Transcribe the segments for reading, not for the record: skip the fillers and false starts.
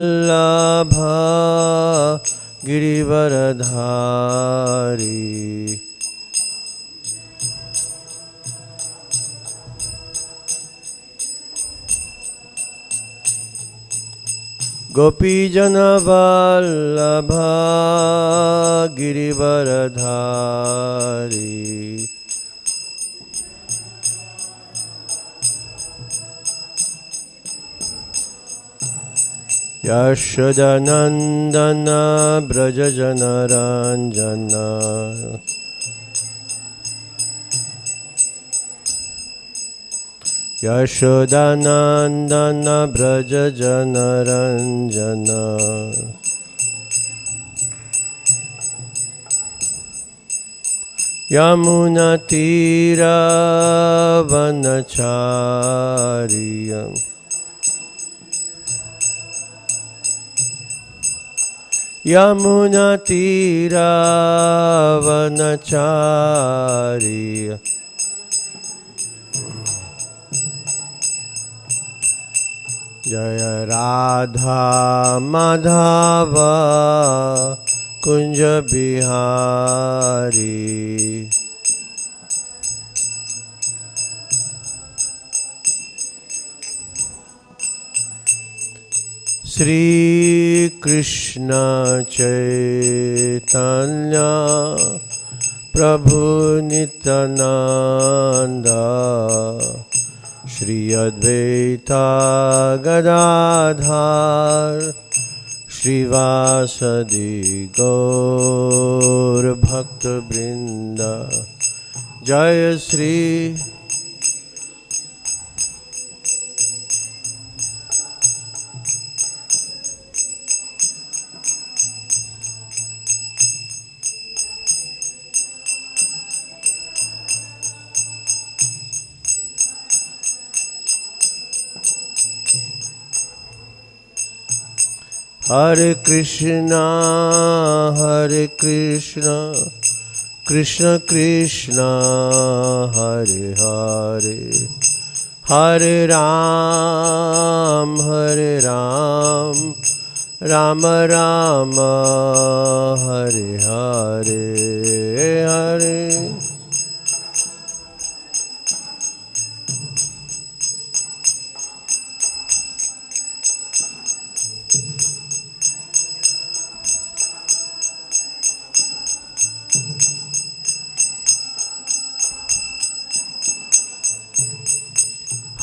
वल्लभा गिरिवरधारी गोपीजनवल्लभा गिरिवरधारी यशोदानन्दन व्रजजनरञ्जन यशोदानन्दन व्रजजनरञ्जन यमुनतीरवनचार्यम् यमुनतीरवनचार्य जय राधा माधव कुंज बिहारी श्री कृष्ण चैतन्य प्रभु नित्यानंद श्री अद्वैता गदाधर श्रीवासदि गौर भक्तवृंद जय श्री हरे कृष्णा कृष्ण कृष्ण हरे हरे हरे राम राम राम हरे हरे हरे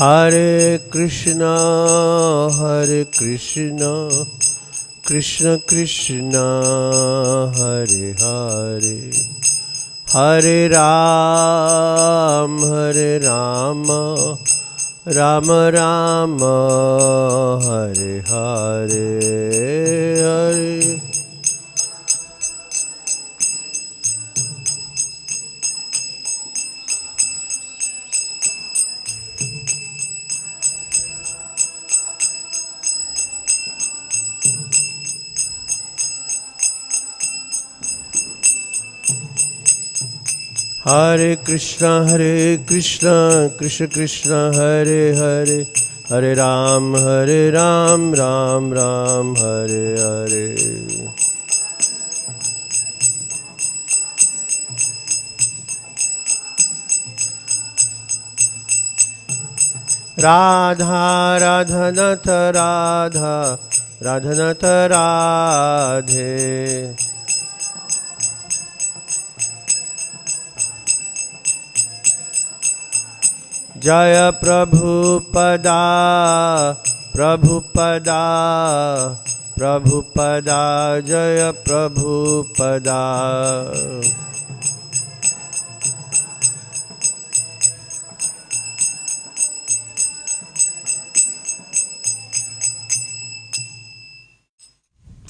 हरे कृष्णा कृष्ण कृष्ण हरे हरे हरे राम राम राम हरे हरे हरे हरे कृष्ण कृष्ण कृष्ण हरे हरे हरे राम राम राम हरे हरे राधा राधनथ राधा राधनथ राधे जय प्रभुपदा जय प्रभुपदा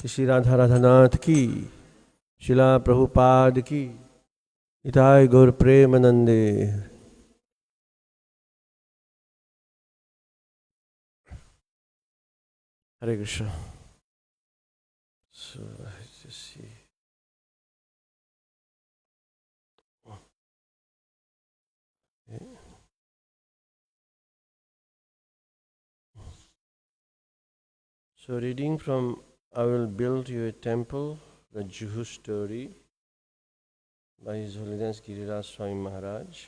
श्री राधा राधानाथ की शिला प्रभुपाद की निताय गौर प्रेमानंदे। Hare Krishna. So let's just see. So reading from I Will Build You a Temple, the Juhu story by His Holiness Giriraj Swami Maharaj.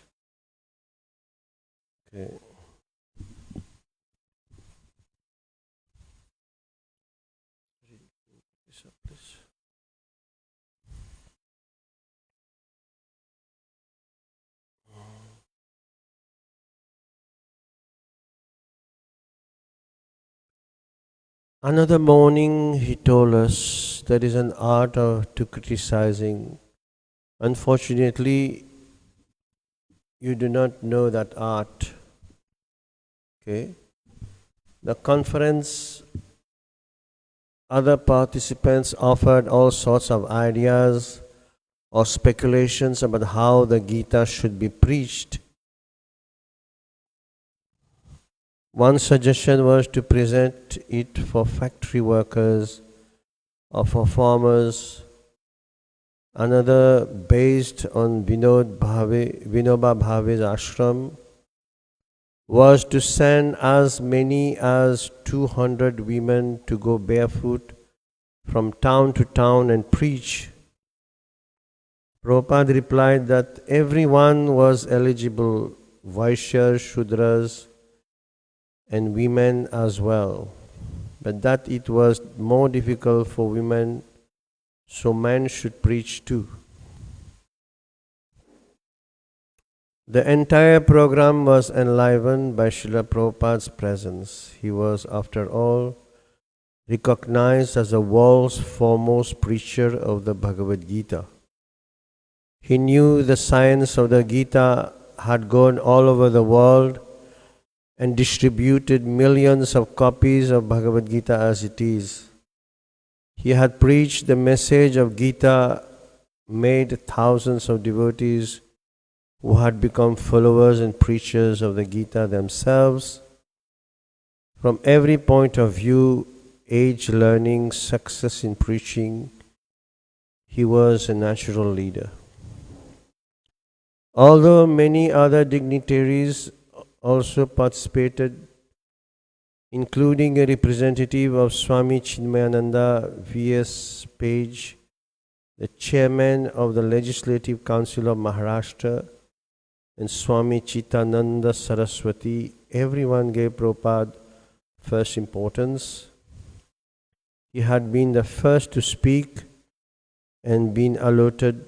Okay. Please. Another morning, he told us there is an art to criticizing. Unfortunately, you do not know that art. Okay. The conference, other participants offered all sorts of ideas or speculations about how the Gita should be preached. One suggestion was to present it for factory workers or for farmers. Another, based on Vinoba Bhave's ashram, was to send as many as 200 women to go barefoot from town to town and preach. Prabhupada replied that everyone was eligible, Vaishyas, Shudras, and women as well, but that it was more difficult for women, so men should preach too. The entire program was enlivened by Srila Prabhupada's presence. He was, after all, recognized as the world's foremost preacher of the Bhagavad Gita. He knew the science of the Gita had gone all over the world and distributed millions of copies of Bhagavad Gita as it is. He had preached the message of Gita, made thousands of devotees who had become followers and preachers of the Gita themselves. From every point of view, age, learning, success in preaching, he was a natural leader. Although many other dignitaries also participated, including a representative of Swami Chinmayananda V.S. Page, the chairman of the Legislative Council of Maharashtra, and Swami Chitananda Saraswati, everyone gave Prabhupada first importance. He had been the first to speak and been allotted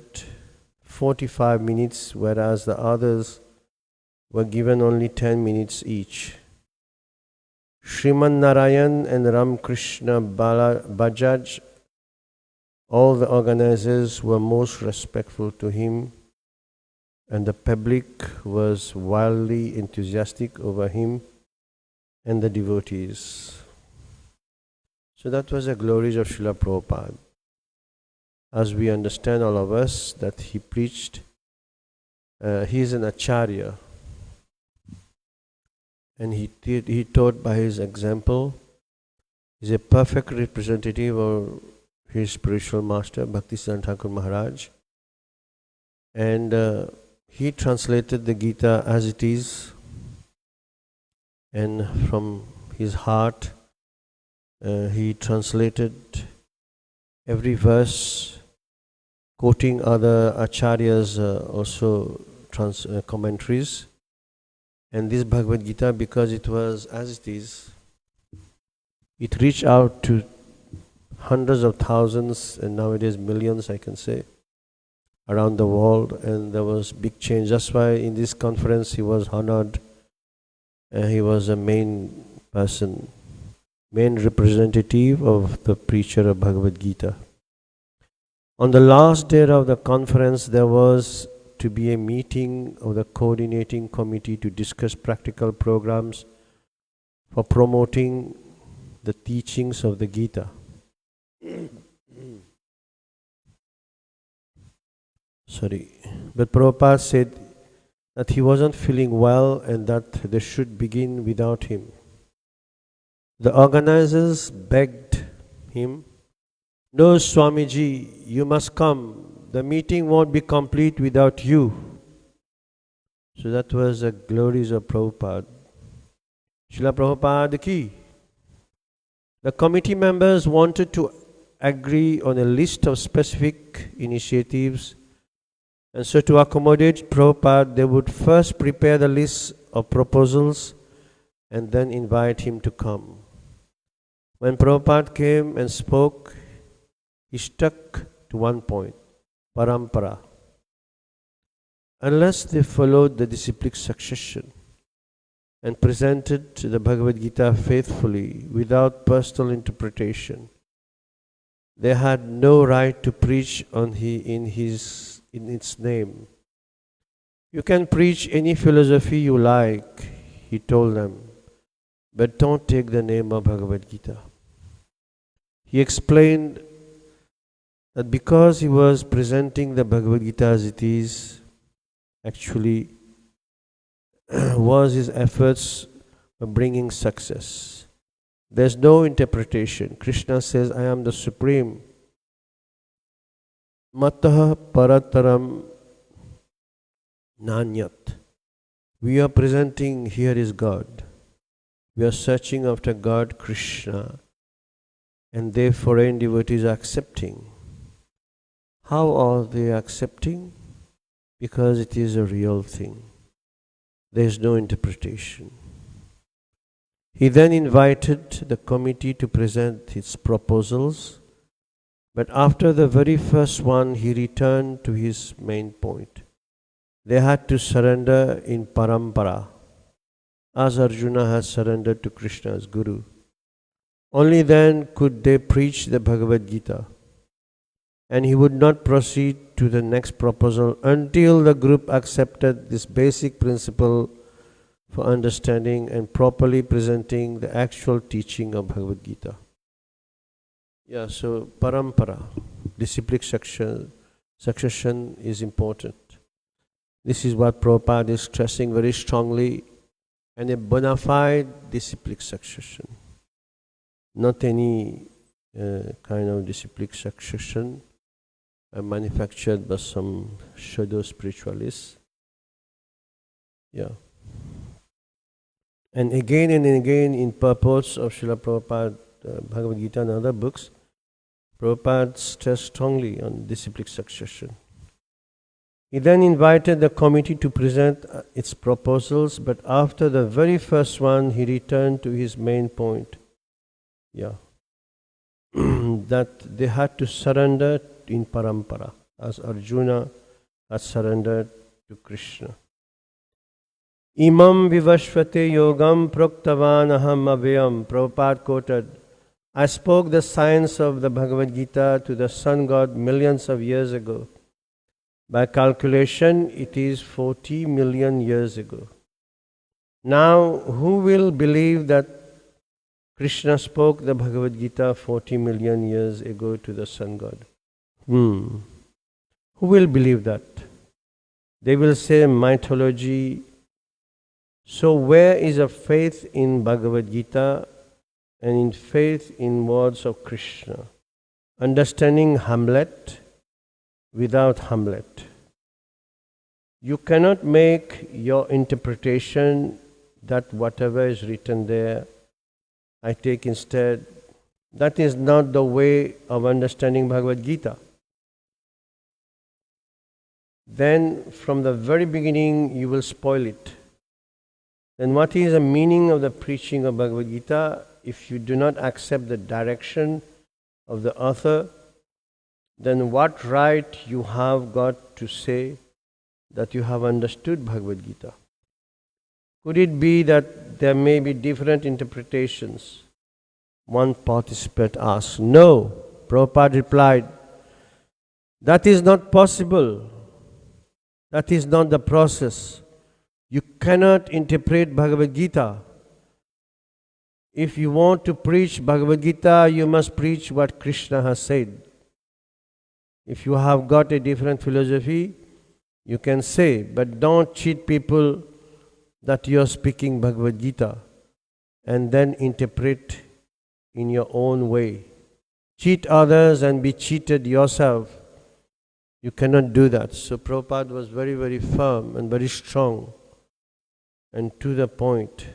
45 minutes, whereas the others were given only 10 minutes each. Sriman Narayan and Ramakrishna Bajaj, all the organizers, were most respectful to him, and the public was wildly enthusiastic over him and the devotees. So that was the glories of Srila Prabhupada. As we understand, all of us, that he preached, he is an acharya, and he taught by his example. He is a perfect representative of his spiritual master, Bhaktisiddhanta Thakur Maharaj, and he translated the Gita as it is, and from his heart he translated every verse, quoting other acharyas also commentaries. And this Bhagavad Gita, because it was as it is, it reached out to hundreds of thousands and nowadays millions, I can say, around the world, and there was big change. That's why in this conference he was honored, and he was a main person, main representative of the preacher of Bhagavad Gita. On the last day of the conference, there was to be a meeting of the coordinating committee to discuss practical programs for promoting the teachings of the Gita. But Prabhupada said that he wasn't feeling well and that they should begin without him. The organizers begged him, "No, Swamiji, you must come. The meeting won't be complete without you." So that was the glories of Prabhupada. Srila Prabhupada ki. The committee members wanted to agree on a list of specific initiatives, and so to accommodate Prabhupada, they would first prepare the list of proposals and then invite him to come. When Prabhupada came and spoke, he stuck to one point, parampara. Unless they followed the disciplic succession and presented the Bhagavad Gita faithfully without personal interpretation, they had no right to preach in its name. You can preach any philosophy you like, he told them, but don't take the name of Bhagavad Gita. He explained that because he was presenting the Bhagavad Gita as it is, actually was his efforts of bringing success. There's no interpretation. Krishna says, I am the Supreme. Mataha parataram nanyat. We are presenting, here is God. We are searching after God, Krishna, and they foreign devotees are accepting. How are they accepting? Because it is a real thing. There is no interpretation. He then invited the committee to present its proposals, but after the very first one, he returned to his main point. They had to surrender in parampara, as Arjuna has surrendered to Krishna as Guru. Only then could they preach the Bhagavad Gita. And he would not proceed to the next proposal until the group accepted this basic principle for understanding and properly presenting the actual teaching of Bhagavad Gita. Yeah, so parampara, disciplic succession is important. This is what Prabhupada is stressing very strongly, and a bona fide disciplic succession. Not any kind of disciplic succession manufactured by some shadow spiritualists. Yeah. And again in purports of Srila Prabhupada, Bhagavad Gita and other books, Prabhupada stressed strongly on disciplic succession. He then invited the committee to present its proposals, but after the very first one, he returned to his main point. Yeah. That they had to surrender in parampara, as Arjuna had surrendered to Krishna. Imam vivashvate yogam proktavan aham avyam. Prabhupada quoted, I spoke the science of the Bhagavad Gita to the sun god millions of years ago. By calculation, it is 40 million years ago. Now, who will believe that Krishna spoke the Bhagavad Gita 40 million years ago to the sun god? Who will believe that? They will say mythology. So where is a faith in Bhagavad Gita and in faith in words of Krishna? Understanding Hamlet without Hamlet. You cannot make your interpretation that whatever is written there, I take instead. That is not the way of understanding Bhagavad Gita. Then from the very beginning you will spoil it. Then what is the meaning of the preaching of Bhagavad Gita if you do not accept the direction of the author? Then what right you have got to say that you have understood Bhagavad Gita? Could it be that there may be different interpretations? One participant asked. No, Prabhupada replied, that is not possible. That is not the process. You cannot interpret Bhagavad Gita. If you want to preach Bhagavad Gita, you must preach what Krishna has said. If you have got a different philosophy, you can say, but don't cheat people that you are speaking Bhagavad Gita and then interpret in your own way. Cheat others and be cheated yourself. You cannot do that. So Prabhupada was very, very firm and very strong and to the point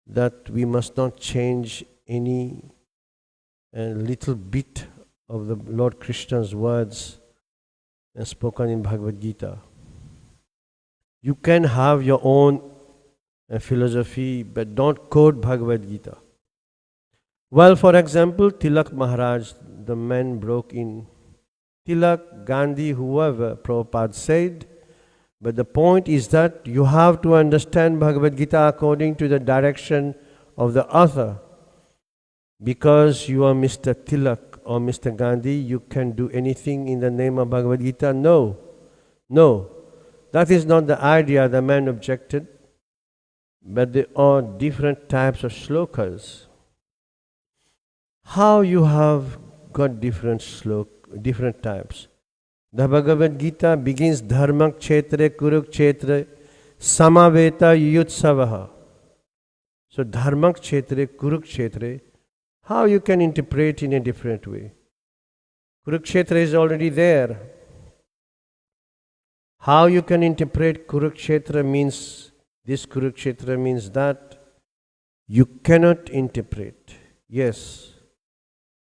that we must not change any little bit of the Lord Krishna's words spoken in Bhagavad Gita. You can have your own philosophy, but don't quote Bhagavad Gita. Well, for example, Tilak Maharaj, the man broke in. Tilak, Gandhi, whoever, Prabhupada said, but the point is that you have to understand Bhagavad Gita according to the direction of the author. Because you are Mr. Tilak or Mr. Gandhi, you can do anything in the name of Bhagavad Gita? No. No. That is not the idea, the man objected. But there are different types of shlokas. How you have got different types? The Bhagavad Gita begins Dharmak Kshetre Kurukshetre Samaveta Yutsavaha. So Dharmak Kshetre Kurukshetre, how you can interpret in a different way? Kurukshetra is already there. How you can interpret Kurukshetra means this, Kurukshetra means that? You cannot interpret. Yes.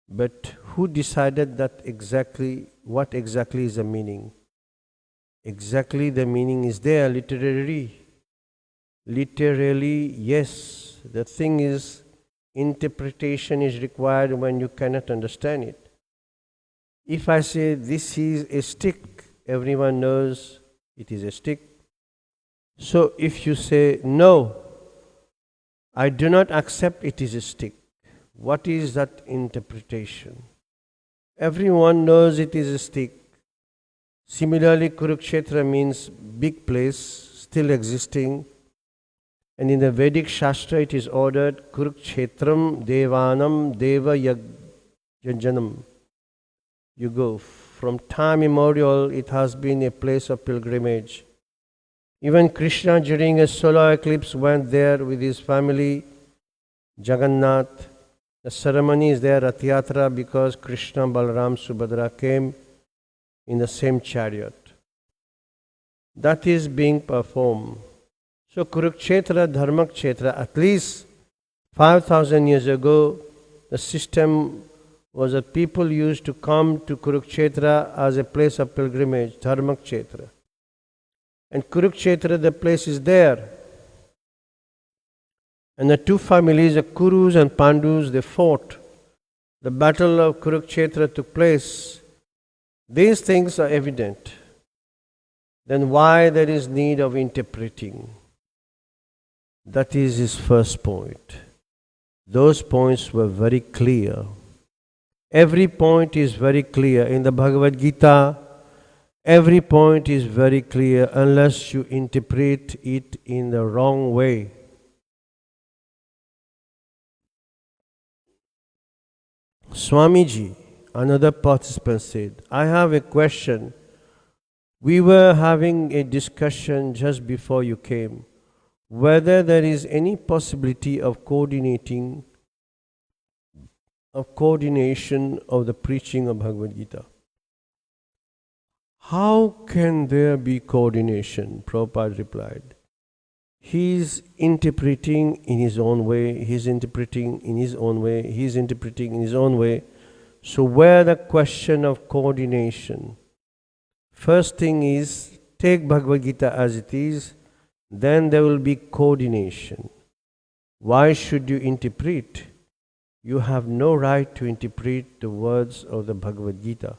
But who decided that exactly, what exactly is the meaning? Exactly the meaning is there, literally. Literally, yes. The thing is, interpretation is required when you cannot understand it. If I say this is a stick, everyone knows it is a stick. So if you say, no, I do not accept it is a stick, what is that interpretation? Everyone knows it is a stick. Similarly, Kurukshetra means big place, still existing. And in the Vedic Shastra it is ordered, Kurukshetram Devanam Deva Yajanam. You go. From time immemorial, it has been a place of pilgrimage. Even Krishna during a solar eclipse went there with his family, Jagannath. The ceremony is there, Rath Yatra, because Krishna, Balaram, Subhadra came in the same chariot. That is being performed. So Kurukshetra, Dharmakshetra, at least 5,000 years ago, the system was that people used to come to Kurukshetra as a place of pilgrimage, Dharmakshetra. And Kurukshetra, the place is there. And the two families, the Kurus and Pandus, they fought. The battle of Kurukshetra took place. These things are evident. Then why there is need of interpreting? That is his first point. Those points were very clear. Every point is very clear. In the Bhagavad Gita, every point is very clear unless you interpret it in the wrong way. Swamiji, another participant said, I have a question. We were having a discussion just before you came, whether there is any possibility of coordination of the preaching of Bhagavad Gita. How can there be coordination? Prabhupada replied. He is interpreting in his own way, he is interpreting in his own way, he is interpreting in his own way. So where the question of coordination? First thing is, take Bhagavad Gita as it is, then there will be coordination. Why should you interpret? You have no right to interpret the words of the Bhagavad Gita.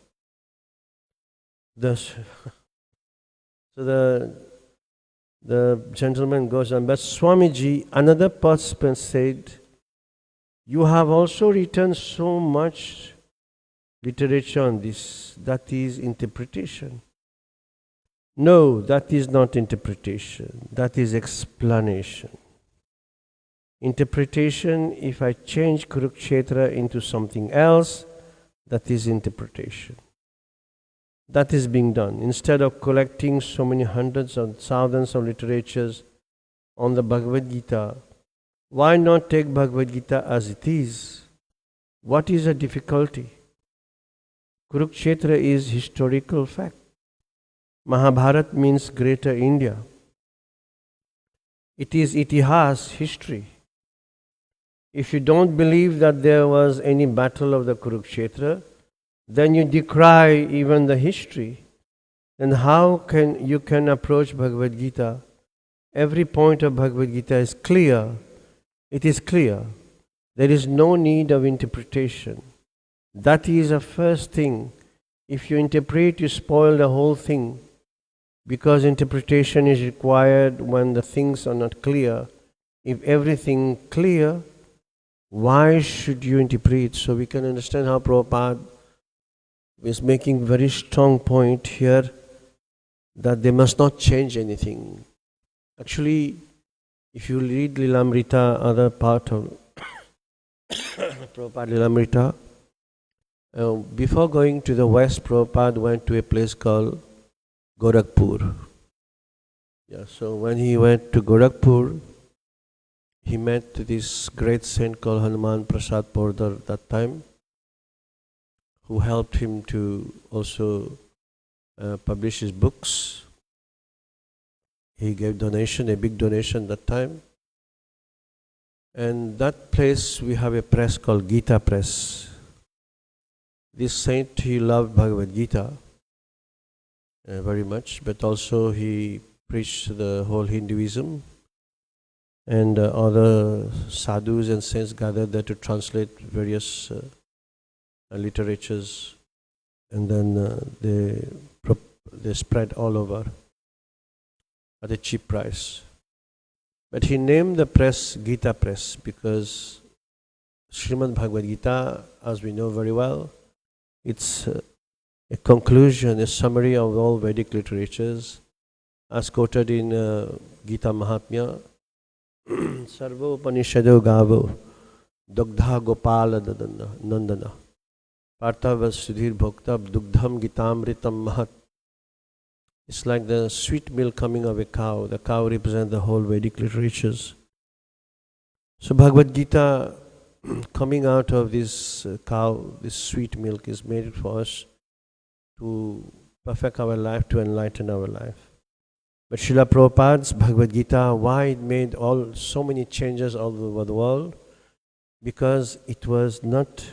So the gentleman goes on, but Swamiji, another participant said, you have also written so much literature on this, that is interpretation. No, that is not interpretation, that is explanation. Interpretation, if I change Kurukshetra into something else, that is interpretation. That is being done. Instead of collecting so many hundreds of thousands of literatures on the Bhagavad Gita, why not take Bhagavad Gita as it is? What is the difficulty? Kurukshetra is historical fact. Mahabharat means Greater India. It is itihas, history. If you don't believe that there was any battle of the Kurukshetra, then you decry even the history. Then how can you can approach Bhagavad Gita? Every point of Bhagavad Gita is clear. It is clear. There is no need of interpretation. That is the first thing. If you interpret, you spoil the whole thing, because interpretation is required when the things are not clear. If everything clear, why should you interpret? So we can understand how Prabhupada is making very strong point here that they must not change anything. Actually, if you read Lilamrita, other part of Prabhupada Lilamrita, before going to the west, Prabhupada went to a place called Gorakhpur. Yeah, so when he went to Gorakhpur, he met this great saint called Hanuman Prasad Pordar that time, who helped him to also publish his books. He gave donation, a big donation that time. And that place we have a press called Gita Press. This saint, he loved Bhagavad Gita very much, but also he preached the whole Hinduism, and other sadhus and saints gathered there to translate various literatures, and then they spread all over at a cheap price. But he named the press Gita Press because Srimad Bhagavad Gita, as we know very well, it's a conclusion, a summary of all Vedic literatures, as quoted in Gita Mahatmya. Sarvo Upanishado Gavo Dugdha Gopala Nandana Partava Sudhir Bhokta Dugdham Gitamritam Mahat. It's like the sweet milk coming of a cow. The cow represents the whole Vedic literatures. So Bhagavad Gita coming out of this cow, this sweet milk, is made for us to perfect our life, to enlighten our life. But Srila Prabhupada's Bhagavad Gita, why it made so many changes all over the world? Because it was not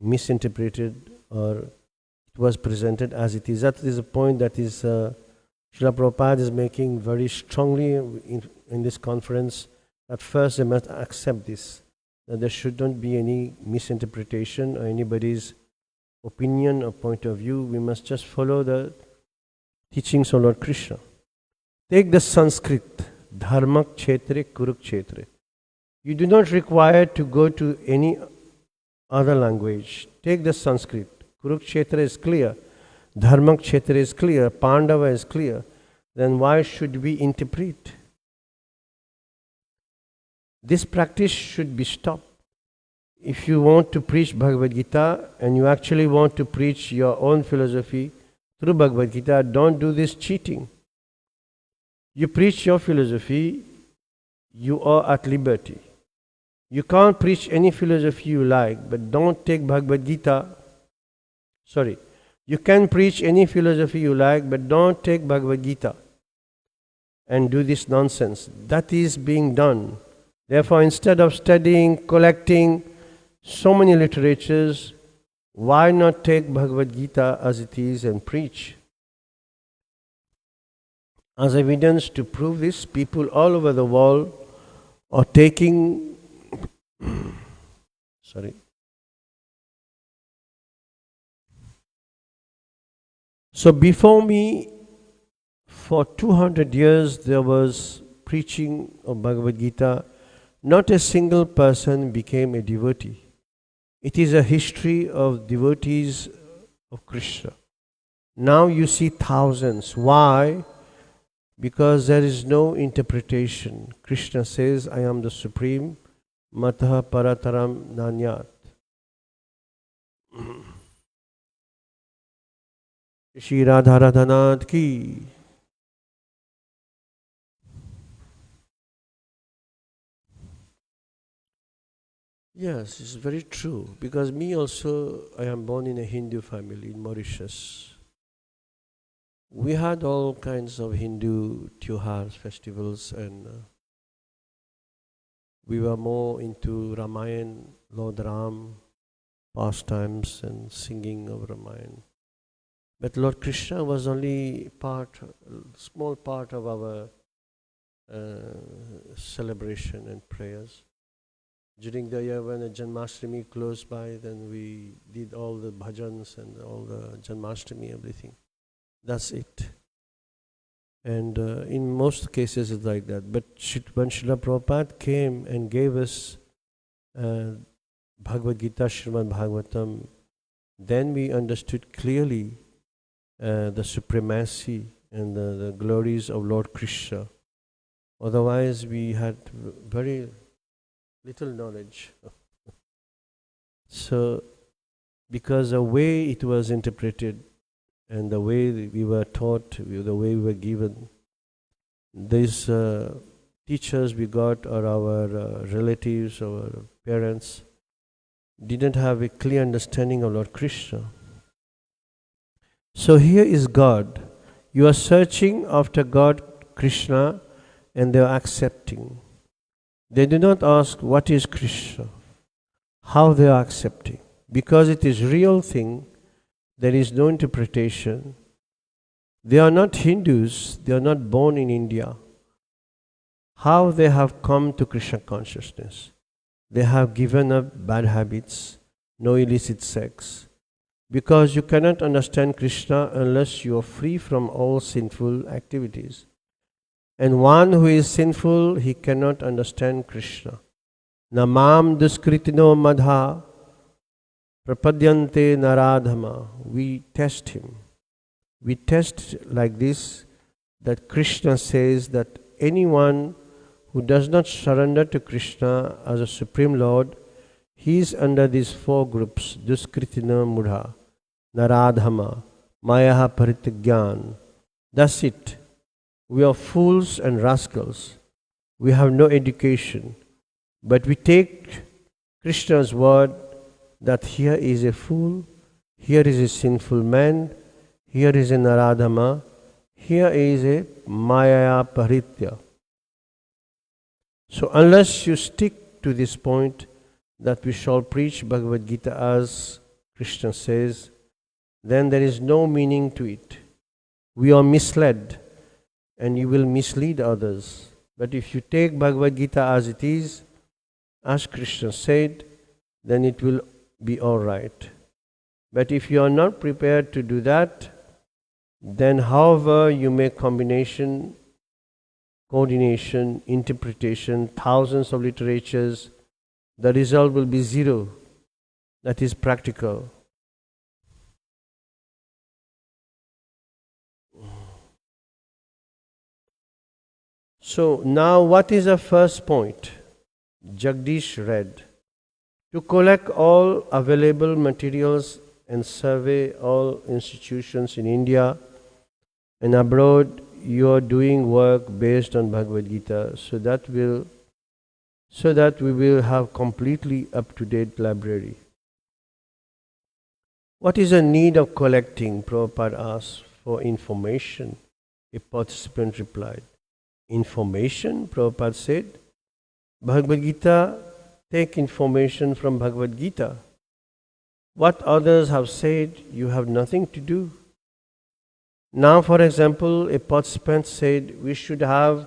misinterpreted, or it was presented as it is. That is a point that is Srila Prabhupada is making very strongly in this conference. At first they must accept this, that there shouldn't be any misinterpretation or anybody's opinion or point of view. We must just follow the teachings of Lord Krishna. Take the Sanskrit, Dharmak Kshetre Kurukshetre. You do not require to go to any other language. Take the Sanskrit. Kurukshetra is clear. Dharmak Kshetra is clear. Pandava is clear. Then why should we interpret? This practice should be stopped. If you want to preach Bhagavad Gita and you actually want to preach your own philosophy through Bhagavad Gita, don't do this cheating. You preach your philosophy, you are at liberty. You can't preach any philosophy you like, but don't take Bhagavad Gita. Sorry, you can preach any philosophy you like, but don't take Bhagavad Gita and do this nonsense. That is being done. Therefore, instead of studying, collecting so many literatures, why not take Bhagavad Gita as it is and preach? As evidence to prove this, people all over the world are taking So before me, for 200 years, there was preaching of Bhagavad Gita. Not a single person became a devotee. It is a history of devotees of Krishna. Now you see thousands. Why? Because there is no interpretation. Krishna says, I am the Supreme, Mataha Parataram Nanyat. Shri Radharadhanath ki. Yes, it's very true. Because me also, I am born in a Hindu family in Mauritius. We had all kinds of Hindu tihars, festivals, and we were more into Ramayana, Lord Ram, pastimes and singing of Ramayana. But Lord Krishna was only small part of our celebration and prayers. During the year when the Janmashtami closed by, then we did all the bhajans and all the Janmashtami, everything. That's it. And in most cases it's like that. But when Srila Prabhupada came and gave us Bhagavad Gita, Srimad Bhagavatam, then we understood clearly the supremacy and the glories of Lord Krishna. Otherwise we had very little knowledge. So, because the way it was interpreted and the way we were taught, the way we were given, these teachers we got or our relatives, our parents, didn't have a clear understanding of Lord Krishna. So here is God. You are searching after God, Krishna, and they are accepting. They do not ask what is Krishna, how they are accepting. Because it is real thing, there is no interpretation. They are not Hindus, they are not born in India. How they have come to Krishna consciousness? They have given up bad habits, no illicit sex. Because you cannot understand Krishna unless you are free from all sinful activities. And one who is sinful, he cannot understand Krishna. Namam duskritino madha prapadyante naradhama. We test him. We test like this, that Krishna says that anyone who does not surrender to Krishna as a Supreme Lord, he is under these four groups: Duskritina Mudha, Naradhama, Mayaha Paritagyan. That's it. We are fools and rascals. We have no education. But we take Krishna's word that here is a fool, here is a sinful man, here is a Naradhama, here is a Maya Paritya. So unless you stick to this point that we shall preach Bhagavad Gita as Krishna says, then there is no meaning to it. We are misled and you will mislead others. But if you take Bhagavad Gita as it is, as Krishna said, then it will be all right. But if you are not prepared to do that, then however you make coordination, interpretation, thousands of literatures, the result will be zero. That is practical. So now what is the first point? Jagdish read. To collect all available materials and survey all institutions in India and abroad, you are doing work based on Bhagavad Gita, so that we will have completely up-to-date library. What is the need of collecting? Prabhupada asked. For information. A participant replied. Information? Prabhupada said. Bhagavad Gita, take information from Bhagavad Gita. What others have said, you have nothing to do. Now, for example, a participant said we should have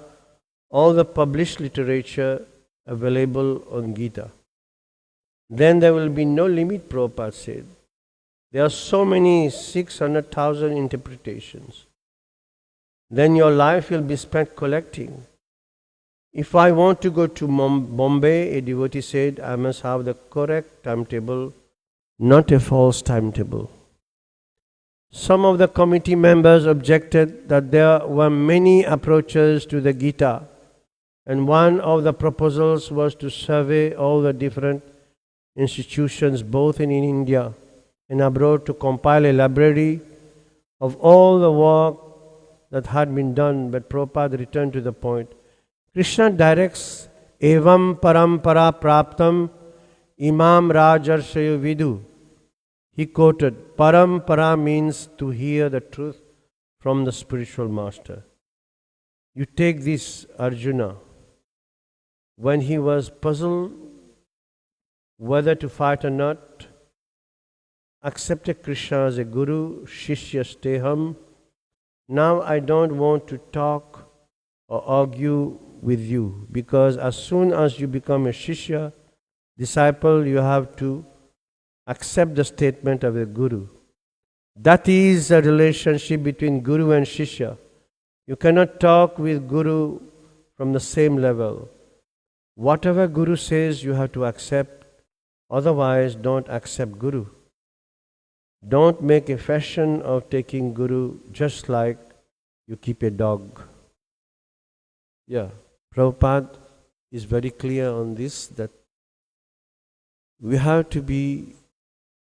all the published literature available on Gita. Then there will be no limit, Prabhupada said. There are so many 600,000 interpretations. Then your life will be spent collecting. If I want to go to Bombay, a devotee said, I must have the correct timetable, not a false timetable. Some of the committee members objected that there were many approaches to the Gita, and one of the proposals was to survey all the different institutions both in India and abroad to compile a library of all the work that had been done. But Prabhupada returned to the point. Krishna directs, Evam parampara praptam imam rajarshayo vidu. He quoted, parampara means to hear the truth from the spiritual master. You take this, Arjuna. when he was puzzled whether to fight or not, accepted Krishna as a guru, Shishya Steham. Now I don't want to talk or argue with you, because as soon as you become a Shishya, disciple, you have to accept the statement of the guru. That is a relationship between guru and Shishya. You cannot talk with guru from the same level. Whatever guru says, you have to accept. Otherwise, don't accept guru. Don't make a fashion of taking guru just like you keep a dog. Yeah, Prabhupada is very clear on this, that we have to be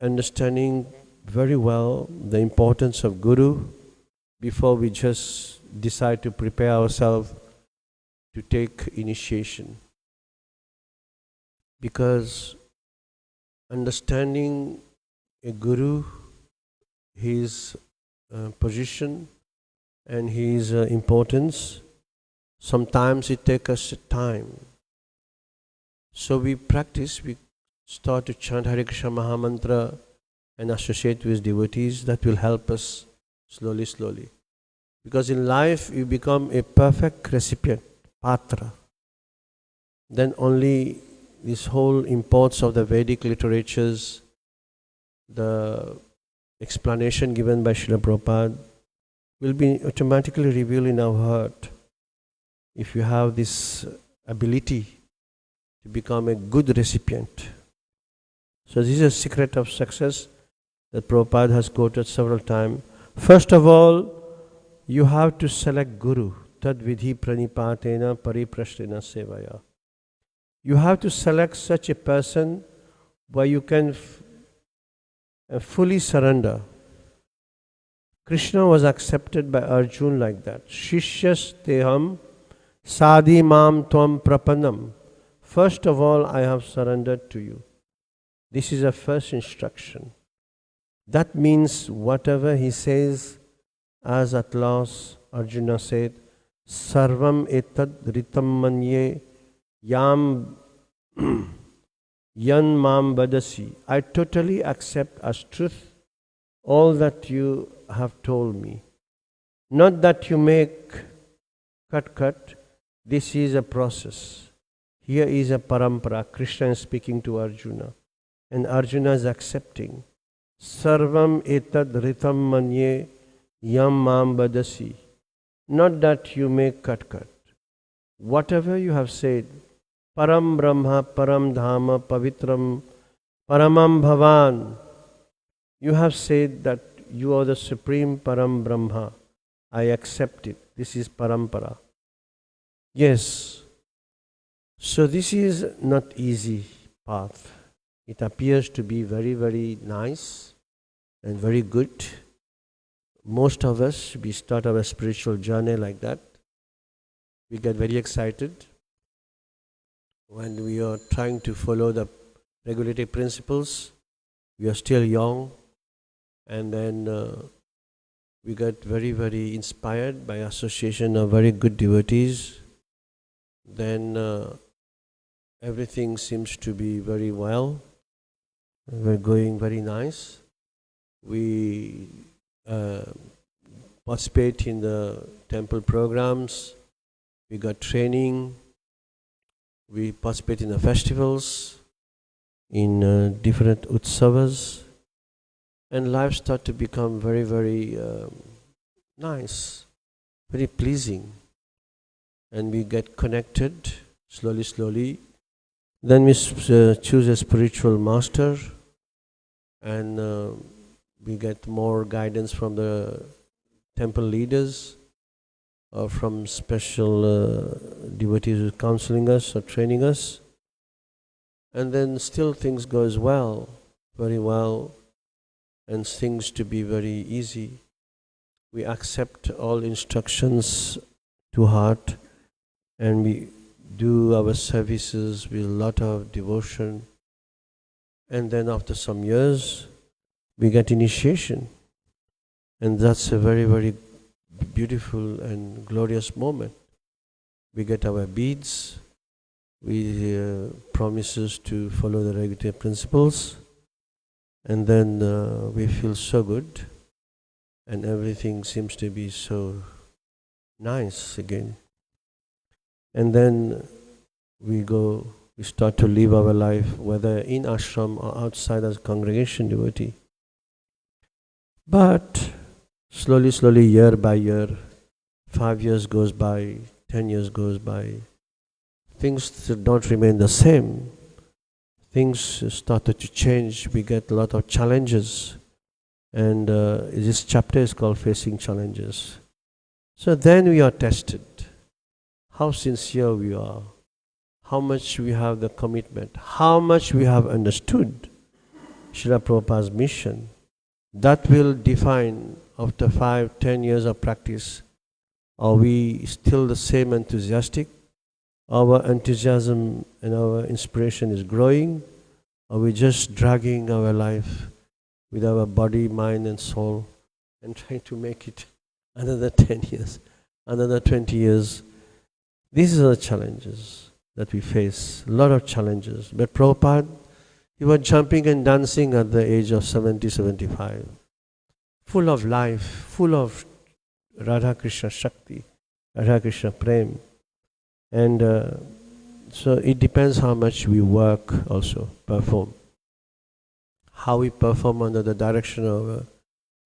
understanding very well the importance of guru before we just decide to prepare ourselves to take initiation. Because understanding a guru, his position and his importance, sometimes it takes us time. So we practice, we start to chant Hare Krishna Mahamantra and associate with devotees. That will help us slowly, slowly. Because in life you become a perfect recipient, patra. Then only this whole imports of the Vedic literatures, the explanation given by Srila Prabhupada will be automatically revealed in our heart. If you have this ability to become a good recipient. So this is a secret of success that Prabhupada has quoted several times. First of all, you have to select guru. Tad vidhi pranipatena pariprashrena sevaya. You have to select such a person where you can fully surrender. Krishna was accepted by Arjuna like that. Shishyas teham sadi mam tvam prapanam. First of all, I have surrendered to you. This is a first instruction. That means whatever he says, as at last Arjuna said, Sarvam etad ritam manye yam yan mam badasi. I totally accept as truth all that you have told me. Not that you make cut. This is a process. Here is a parampara. Krishna is speaking to Arjuna. And Arjuna is accepting. Sarvam etad ritam manye yam mam badasi. Not that you make cut. Whatever you have said, param brahma, param dhama, pavitram, paramam bhavan. You have said that you are the supreme param brahma. I accept it. This is parampara. Yes. So this is not easy path. It appears to be very, very nice and very good. Most of us, we start our spiritual journey like that. We get very excited when we are trying to follow the regulative principles. We are still young, and then we get very, very inspired by association of very good devotees. Then everything seems to be very well. We're going very nice. We participate in the temple programs. We got training. We participate in the festivals, in different utsavas. And life starts to become very, very nice, very pleasing. And we get connected slowly, slowly. Then we choose a spiritual master, and we get more guidance from the temple leaders or from special devotees who are counseling us or training us. And then still things goes well, very well, and things to be very easy. We accept all instructions to heart, and we do our services with a lot of devotion. And then after some years, we get initiation. And that's a very, very beautiful and glorious moment. We get our beads, we promises to follow the regulative principles, and then we feel so good, and everything seems to be so nice again. And then we start to live our life, whether in ashram or outside as a congregation devotee. But slowly, year by year, 5 years goes by, 10 years goes by, things don't remain the same. Things started to change. We get a lot of challenges. And this chapter is called Facing Challenges. So then we are tested. How sincere we are. How much we have the commitment. How much we have understood Srila Prabhupada's mission. That will define, after 5-10 years of practice, are we still the same enthusiastic? Our enthusiasm and our inspiration is growing? Are we just dragging our life with our body, mind and soul and trying to make it another 10 years, another 20 years? These are the challenges that we face, a lot of challenges. But Prabhupada, he was jumping and dancing at the age of 70, 75. Full of life, full of Radha Krishna Shakti, Radha Krishna Prem. And so it depends how much we work also, perform. How we perform under the direction of our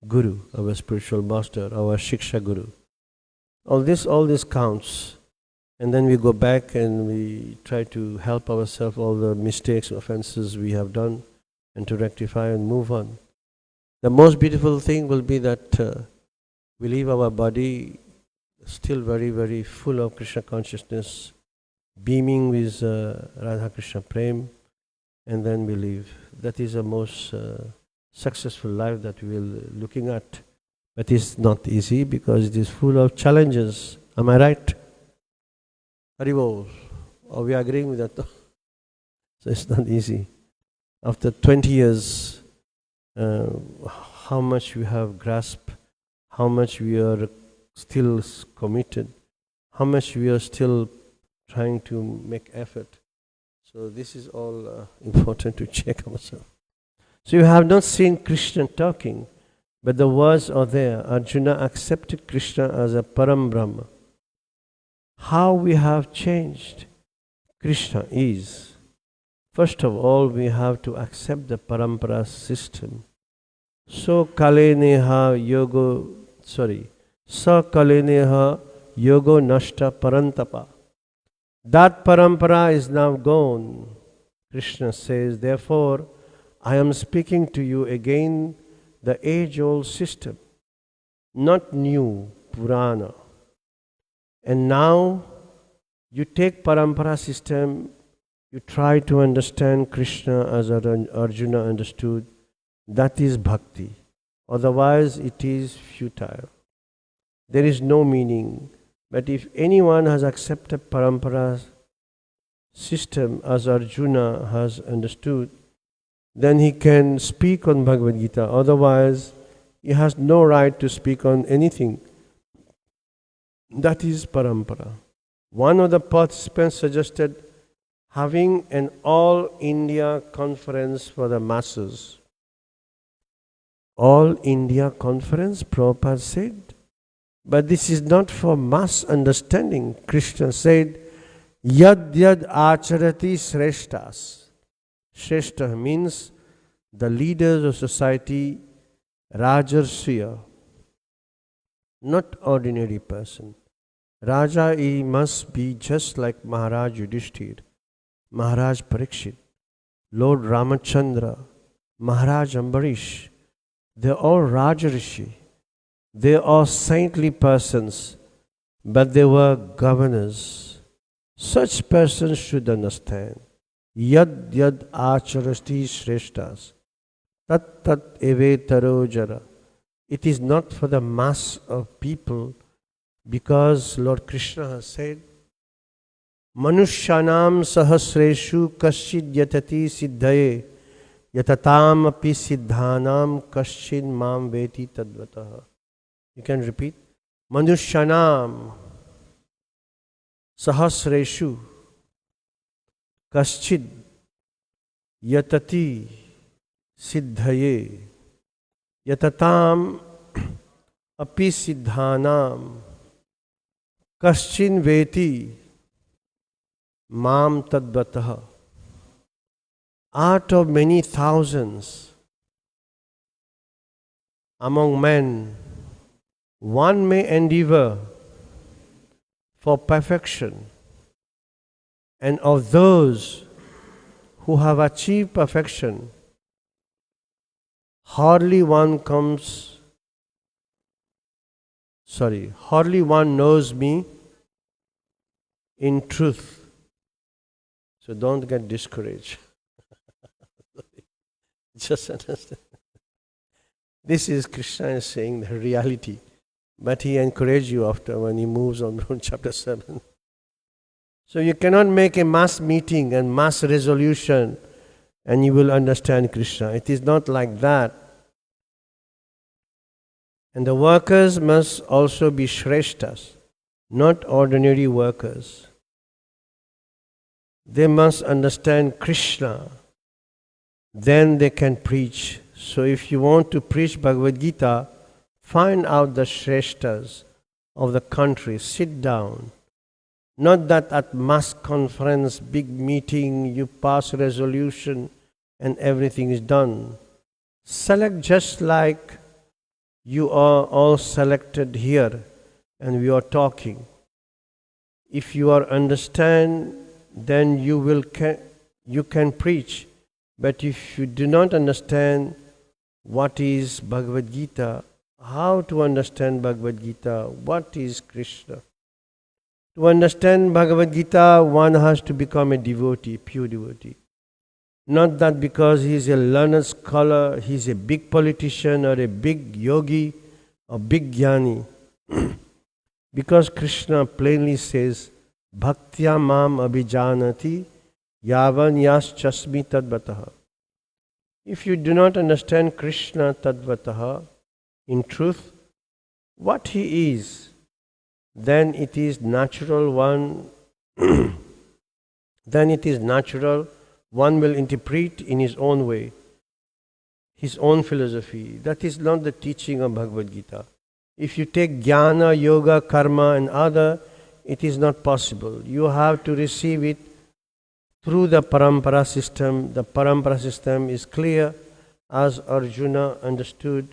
Guru, our spiritual master, our Shiksha Guru. All this counts. And then we go back and we try to help ourselves, all the mistakes, offenses we have done, and to rectify and move on. The most beautiful thing will be that we leave our body still very, very full of Krishna consciousness, beaming with Radha Krishna Prem, and then we leave. That is the most successful life that we will looking at. But it's not easy because it is full of challenges. Am I right? Haribol. Are we agreeing with that? So it's not easy. After 20 years, how much we have grasped, how much we are still committed, how much we are still trying to make effort. So this is all important to check ourselves. So you have not seen Krishna talking, but the words are there. Arjuna accepted Krishna as a Param Brahma. How we have changed Krishna is, first of all, we have to accept the parampara system. So kaleneha yogo nashta parantapa. That parampara is now gone. Krishna says, therefore, I am speaking to you again the age-old system, not new, Purana. And now you take parampara system, you try to understand Krishna as Arjuna understood. That is bhakti. Otherwise it is futile. There is no meaning. But if anyone has accepted parampara system as Arjuna has understood, then he can speak on Bhagavad Gita. Otherwise, he has no right to speak on anything. That is parampara. One of the participants suggested having an all India conference for the masses. All India conference, Prabhupada said. But this is not for mass understanding. Krishna said, Yad acharati sreshtas. Shrestha means the leaders of society, Rajarsiya, not ordinary person. Raja, he must be just like Maharaj Yudhishthir, Maharaj Parikshit, Lord Ramachandra, Maharaj Ambarish. They are all Rajarishi. They are saintly persons, but they were governors. Such persons should understand. Yad acharasti shreshtas. Tat evetaro jara. It is not for the mass of people, because Lord Krishna has said, Manushyanam sahasreshu kaschid yatati siddhaye yatatam api siddhanam kaschid mam veti tadvataha. You can repeat. Manushyanam sahasreshu. kaschid yatati siddhaye yatatam api siddhanam kaschin veti mam tadvatah. Out of many thousands among men, one may endeavor for perfection, and of those who have achieved perfection, hardly one knows me in truth. So don't get discouraged. Just understand. This is Krishna is saying the reality. But he encouraged you after when he moves on from chapter 7. So you cannot make a mass meeting and mass resolution and you will understand Krishna. It is not like that. And the workers must also be shreshtas, not ordinary workers. They must understand Krishna. Then they can preach. So if you want to preach Bhagavad Gita, find out the shreshtas of the country, sit down. Not that at mass conference, big meeting, you pass resolution and everything is done. Select just like you are all selected here and we are talking. If you are understand, then you can preach. But if you do not understand what is Bhagavad Gita, how to understand Bhagavad Gita, what is Krishna? To understand Bhagavad Gita, one has to become a devotee, pure devotee. Not that because he is a learned scholar, he is a big politician or a big yogi or big jnani. Because Krishna plainly says, Bhaktya mam abhijanati yavan yas chasmi tadvataha. If you do not understand Krishna tadvataha, in truth, what he is, then it is natural one will interpret in his own way, his own philosophy. That is not the teaching of Bhagavad Gita. If you take jnana, yoga, karma and other, it is not possible. You have to receive it through the parampara system. The parampara system is clear, as Arjuna understood.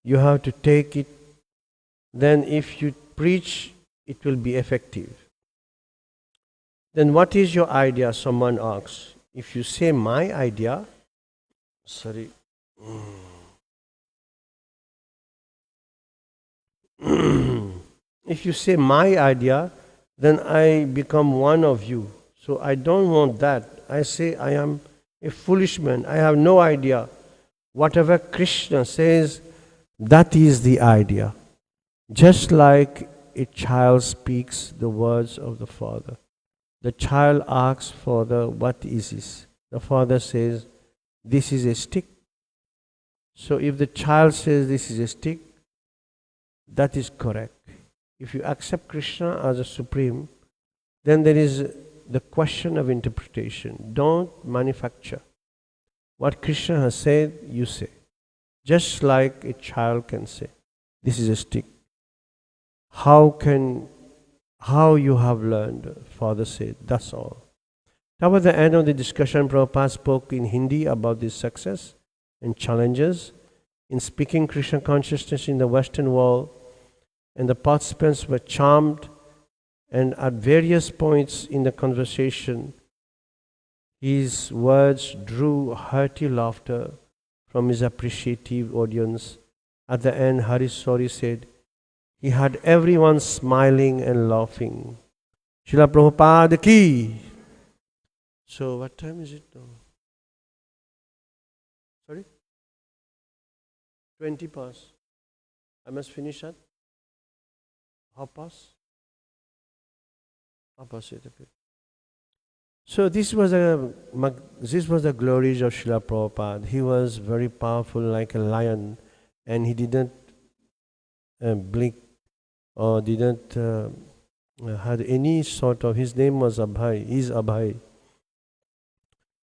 You have to take it. Then if you preach, it will be effective. Then what is your idea? Someone asks. If you say my idea, if you say my idea, then I become one of you. So I don't want that. I say I am a foolish man. I have no idea. Whatever Krishna says, that is the idea. Just like a child speaks the words of the father. The child asks father, what is this? The father says, this is a stick. So if the child says this is a stick, that is correct. If you accept Krishna as a supreme, then there is the question of interpretation. Don't manufacture. What Krishna has said, you say. Just like a child can say, this is a stick. How you have learned? Father said, that's all. Toward the end of the discussion, Prabhupada spoke in Hindi about this success and challenges in speaking Krishna consciousness in the Western world, and the participants were charmed, and at various points in the conversation, his words drew hearty laughter from his appreciative audience. At the end, Hari Sori said, he had everyone smiling and laughing. Srila Prabhupada ki. So what time is it now? Sorry? 20 past. I must finish at half past? Half past 8, okay. So this was the glories of Srila Prabhupada. He was very powerful like a lion, and he didn't blink or didn't had any sort of, his name was Abhay, is Abhay.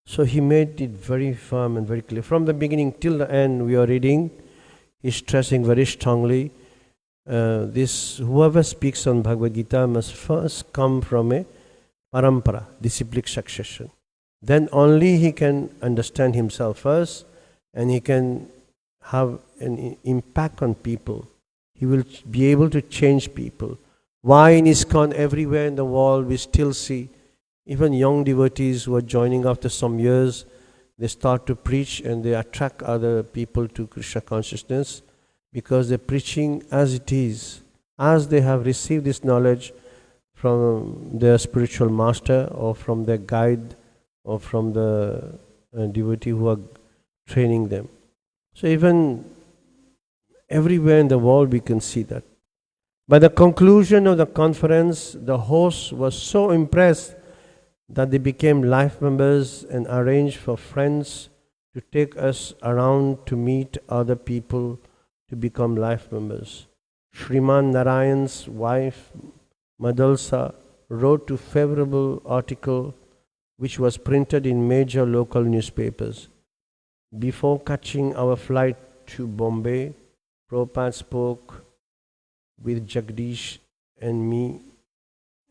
So he made it very firm and very clear. From the beginning till the end, we are reading, he's stressing very strongly, this whoever speaks on Bhagavad Gita must first come from a parampara, disciplic succession. Then only he can understand himself first, and he can have an impact on people. He will be able to change people. Why in ISKCON everywhere in the world we still see even young devotees who are joining after some years, they start to preach and they attract other people to Krishna consciousness because they're preaching as it is, as they have received this knowledge from their spiritual master or from their guide or from the devotee who are training them. So even everywhere in the world we can see that. By the conclusion of the conference, the host was so impressed that they became life members and arranged for friends to take us around to meet other people to become life members. Shriman Narayan's wife, Madalsa, wrote a favorable article which was printed in major local newspapers. Before catching our flight to Bombay, Prabhupada spoke with Jagdish and me,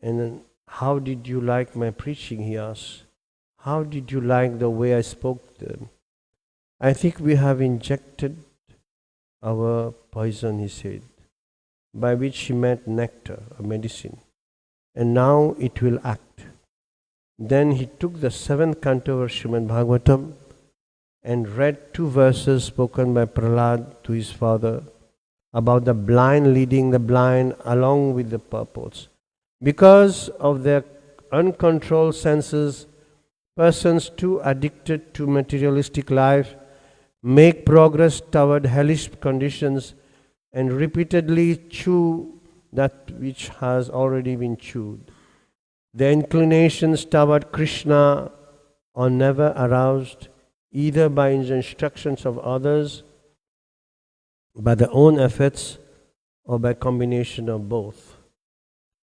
and how did you like my preaching, he asked. How did you like the way I spoke to them? I think we have injected our poison, he said, by which he meant nectar, a medicine, and now it will act. Then he took the 7th canto of Srimad Bhagavatam and read 2 verses spoken by Prahlad to his father about the blind leading the blind along with the purports. Because of their uncontrolled senses, persons too addicted to materialistic life make progress toward hellish conditions and repeatedly chew that which has already been chewed. Their inclinations toward Krishna are never aroused either by the instructions of others, by their own efforts, or by combination of both.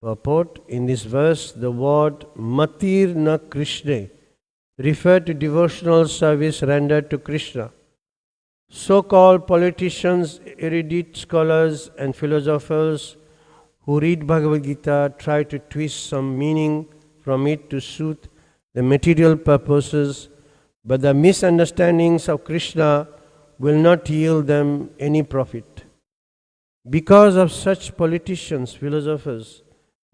Purport: in this verse, the word Matir na Krishna referred to devotional service rendered to Krishna. So-called politicians, erudite scholars and philosophers who read Bhagavad Gita try to twist some meaning from it to suit the material purposes, but the misunderstandings of Krishna will not yield them any profit. Because of such politicians, philosophers,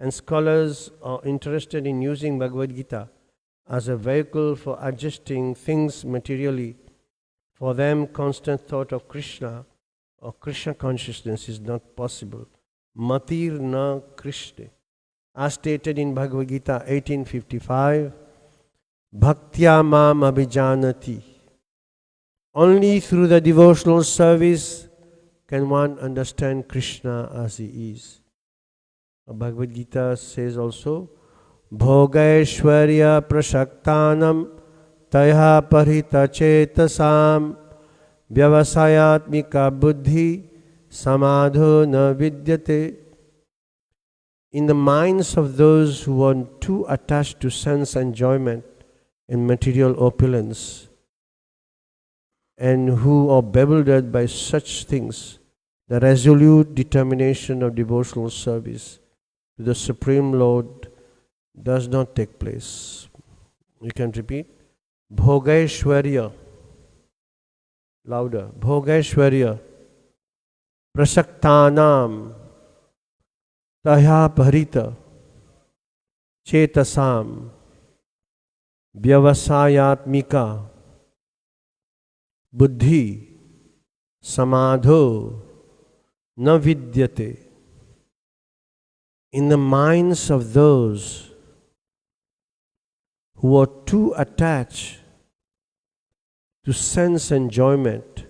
and scholars are interested in using Bhagavad Gita as a vehicle for adjusting things materially. For them, constant thought of Krishna or Krishna consciousness is not possible. Matir na Krishna. As stated in Bhagavad Gita 18:55, Bhaktya mam abhijanati. Only through the devotional service can one understand Krishna as he is. Bhagavad Gita says also, Bhogaishwarya prashaktanam taya parita chetasam vyavasayatmika buddhi samadho na vidyate. In the minds of those who are too attached to sense enjoyment and material opulence, and who are bewildered by such things, the resolute determination of devotional service to the Supreme Lord does not take place. You can repeat. Bhogaishwarya. Louder. Bhogaishwarya. Prasaktanam. Taya parita. Chetasam. Vyavasayatmika. Buddhi. Samadho. Na vidyate. In the minds of those who are too attached to sense enjoyment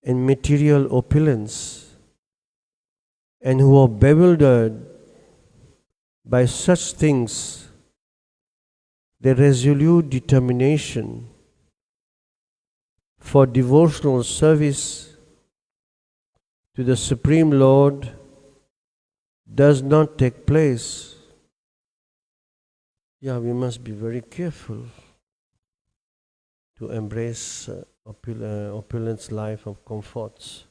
and material opulence, and who are bewildered by such things, their resolute determination for devotional service to the Supreme Lord does not take place. Yeah, we must be very careful. to embrace opulence life of comforts.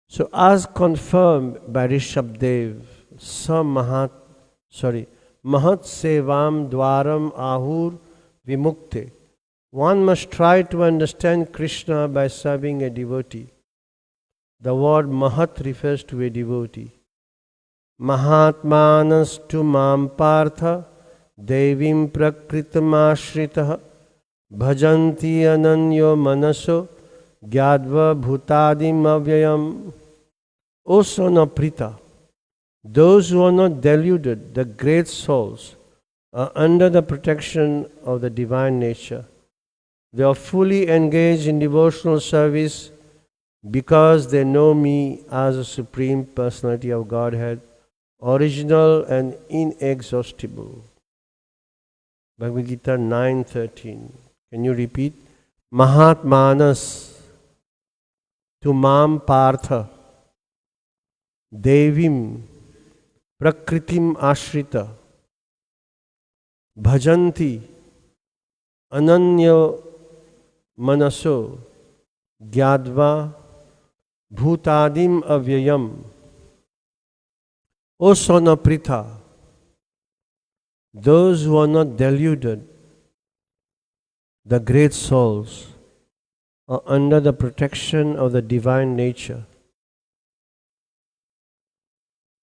So as confirmed by Rishabdev, Mahat Sevam Dwaram Ahur Vimukte. One must try to understand Krishna by serving a devotee. The word Mahat refers to a devotee. Mahatmanas tu mam partha devim prakritamashritah bhajanti ananyo manaso gyadva bhutadim avyayam. O son of Prita, those who are not deluded, the great souls, are under the protection of the divine nature. They are fully engaged in devotional service because they know me as a Supreme Personality of Godhead, original and inexhaustible. Bhagavad Gita 9:13. Can you repeat? Mahatmanas tumam partha devim prakritim ashrita bhajanti ananya manaso gyadva bhutadim avyayam. O son of Pritha, those who are not deluded, the great souls, are under the protection of the divine nature.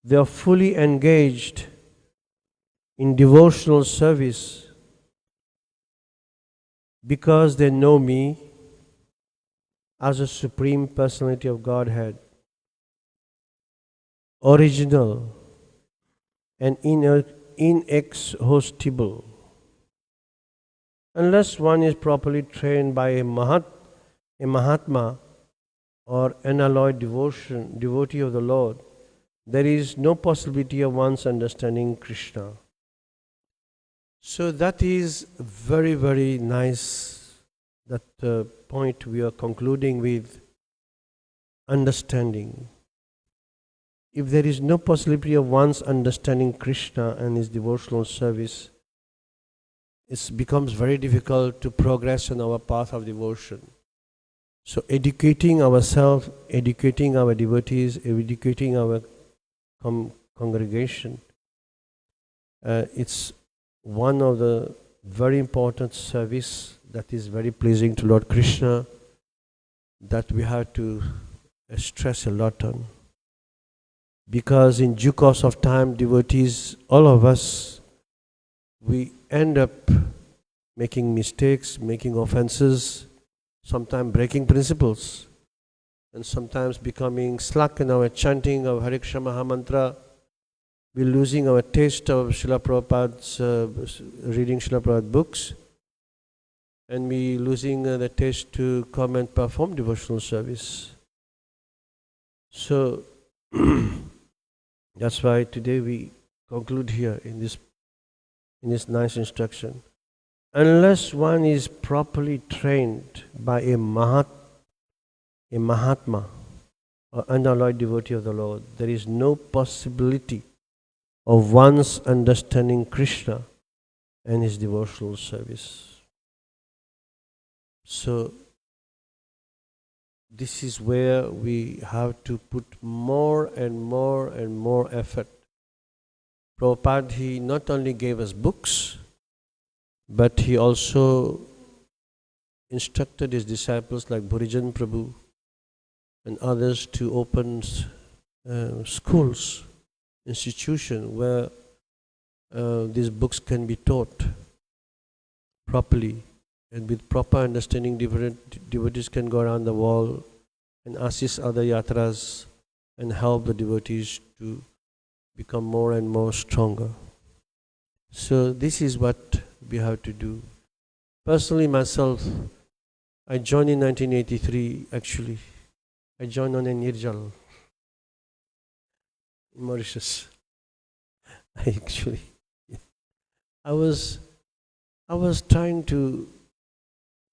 They are fully engaged in devotional service because they know me as a Supreme Personality of Godhead, original and inexhaustible. Unless one is properly trained by a Mahatma or unalloyed devotee of the Lord, there is no possibility of one's understanding Krishna. So that is very, very nice, that point we are concluding with understanding. If there is no possibility of one's understanding Krishna and his devotional service, it becomes very difficult to progress on our path of devotion. So educating ourselves, educating our devotees, educating our congregation, it's one of the very important service that is very pleasing to Lord Krishna, that we have to stress a lot on. Because in due course of time, devotees, all of us, we end up making mistakes, making offenses, sometimes breaking principles, and sometimes becoming slack in our chanting of Hare Krishna Maha Mantra. We're losing our taste of Srila Prabhupada's reading Srila Prabhupada books, and we're losing the taste to come and perform devotional service. So that's why today we conclude here in this nice instruction. Unless one is properly trained by a Mahatma or unalloyed devotee of the Lord, there is no possibility of one's understanding Krishna and his devotional service. So this is where we have to put more and more and more effort. Prabhupada, he not only gave us books, but he also instructed his disciples like Bhurijan Prabhu and others to open schools, institutions where these books can be taught properly, and with proper understanding, different devotees can go around the world and assist other yatras and help the devotees to become more and more stronger. So this is what we have to do. Personally, myself, I joined in 1983. Actually, I joined on a Nirjal in Mauritius. I was trying to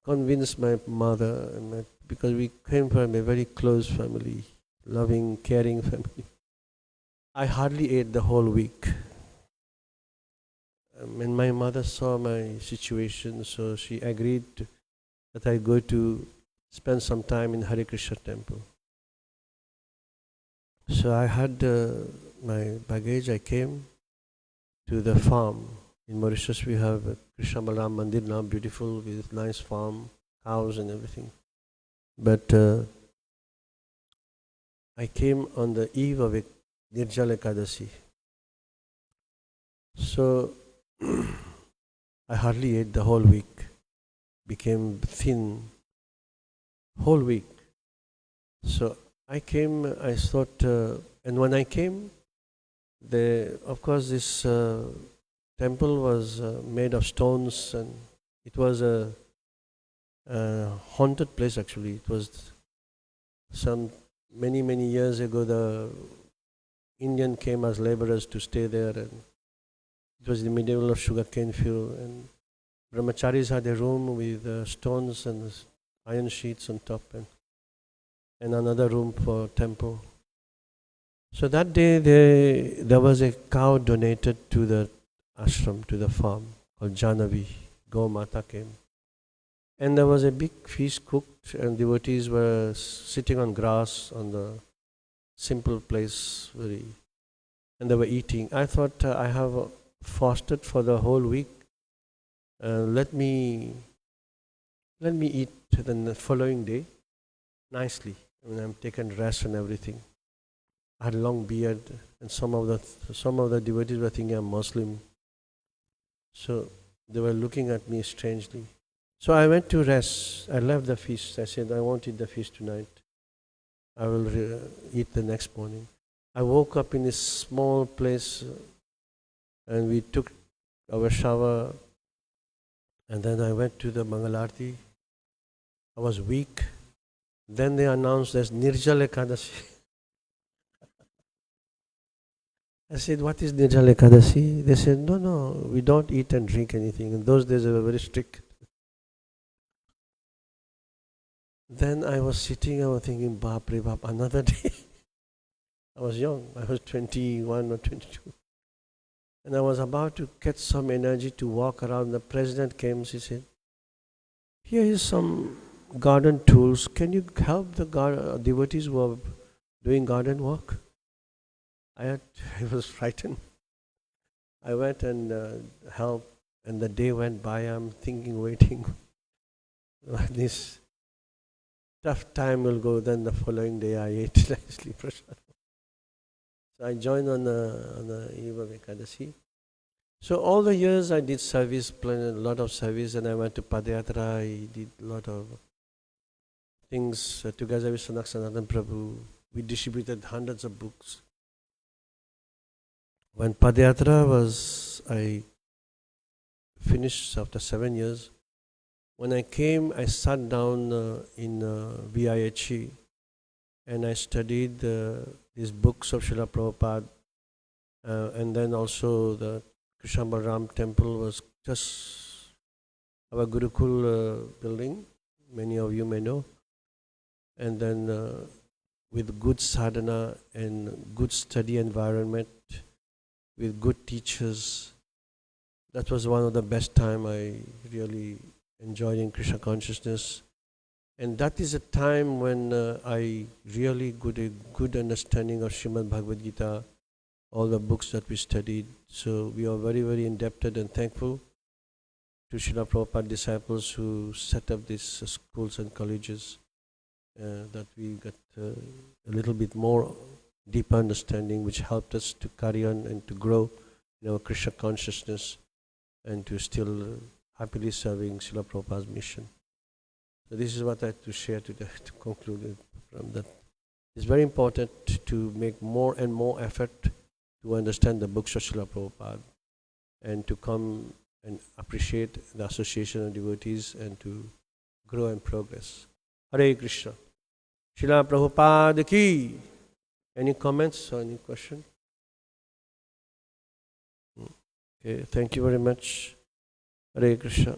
convince my mother, because we came from a very close family, loving, caring family. I hardly ate the whole week. And my mother saw my situation, so she agreed that I go to spend some time in Hare Krishna temple. So I had my baggage. I came to the farm. In Mauritius we have a Krishna Balaram Mandir now, beautiful with nice farm, cows and everything. But I came on the eve of Nirjala Ekadasi. So I hardly ate the whole week, became thin whole week. So I came, I thought, and when I came, of course this temple was made of stones, and it was a haunted place actually. It was many years ago the Indian came as laborers to stay there, and it was in the middle of sugarcane field, and brahmacharis had a room with stones and iron sheets on top, and another room for temple. So that day there was a cow donated to the ashram, to the farm, called Janavi. Go Mata came. And there was a big feast cooked, and devotees were sitting on grass on the simple place, and they were eating. I thought, I have fasted for the whole week. Let me eat the following day nicely. When I'm taken rest and everything. I had a long beard, and some of the devotees were thinking I'm Muslim. So they were looking at me strangely. So I went to rest. I left the feast. I said, I won't eat the feast tonight. I will eat the next morning. I woke up in a small place, and we took our shower, and then I went to the Mangalarti. I was weak. Then they announced there's Nirjala Ekadasi. I said, what is Nirjala Ekadasi? They said, no, we don't eat and drink anything. In those days they were very strict. Then I was sitting, I was thinking, Baap re Baap, another day. I was young, I was 21 or 22. And I was about to get some energy to walk around. The president came, she said, here is some garden tools. Can you help the devotees who are doing garden work? I was frightened. I went and helped, and the day went by. I'm thinking, waiting. This tough time will go. Then the following day, I ate nicely prasad. So I joined on the eve of Ekadasi. So all the years I did service, planned a lot of service, and I went to Padayatra. I did a lot of things together with Sanatana Prabhu. We distributed hundreds of books. When Padayatra was, I finished after 7 years. When I came, I sat down in VIHE, and I studied these books of Srila Prabhupada, and then also the Krishna Balaram temple was just our Gurukul building, many of you may know, and then with good sadhana and good study environment, with good teachers. That was one of the best time I really enjoyed in Krishna consciousness. And that is a time when I really got a good understanding of Srimad Bhagavad Gita, all the books that we studied. So we are very indebted and thankful to Srila Prabhupada disciples who set up these schools and colleges, that we got a little bit more deeper understanding, which helped us to carry on and to grow in our Krishna consciousness and to still happily serving Srila Prabhupada's mission. So this is what I had to share today to conclude from that. It's very important to make more and more effort to understand the books of Srila Prabhupada and to come and appreciate the association of devotees and to grow and progress. Hare Krishna. Srila Prabhupada ki. Any comments or any question? Okay, thank you very much. Hare Krishna.